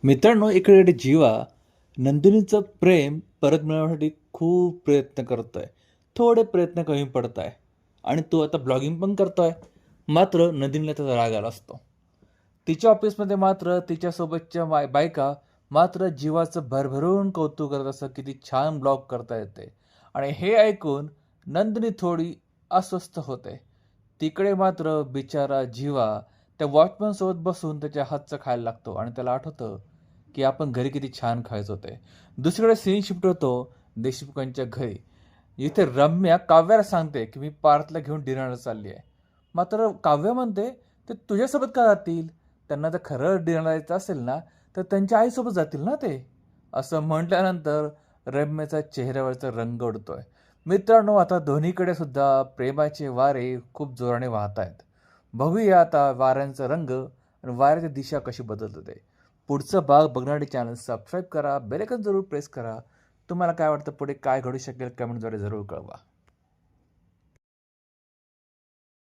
मित्रांनो, इकडे जीवा नंदिनीचं प्रेम परत मिळवण्यासाठी खूप प्रयत्न करतोय. थोडे प्रयत्न कमी पडत आहे आणि तो आता ब्लॉगिंग पण करतोय. मात्र नंदिनीला त्याचा राग आला असतो. तिच्या ऑफिसमध्ये मात्र तिच्यासोबतच्या बायका मात्र जीवाचं भरभरून कौतुक करत असं किती छान ब्लॉग करता येते. आणि हे ऐकून नंदिनी थोडी अस्वस्थ होते. तिकडे मात्र बिचारा जीवा त्या वॉचमन सोबत बसून त्याच्या हातचं खायला लागतो आणि त्याला आठवतं की आपण घरी किती छान खायचो ते. दुसरीकडे सीन शिफ्ट होतो देशमुखांच्या घरी. इथे रम्या काव्याला सांगते की मी पार्थला घेऊन डिनरला चालली आहे. मात्र काव्य म्हणते ते तुझ्यासोबत का जातील? त्यांना जर खरं डिनरला जायचं असेल ना तर त्यांच्या आईसोबत जातील ना ते. असं म्हटल्यानंतर रम्याचा चेहऱ्यावरचा रंग उडतोय. मित्रांनो, आता दोन्हीकडे सुद्धा प्रेमाचे वारे खूप जोराने वाहत आहेत. बघूया आता वाऱ्यांचा रंग आणि वाऱ्याची दिशा कशी बदलते ते. पुढचा भाग बघण्यासाठी चॅनल सबस्क्राईब करा, बेल आयकॉन जरूर प्रेस करा. तुम्हाला काय वाटतं पुढे काय घडू शकेल कमेंटद्वारे जरूर कळवा.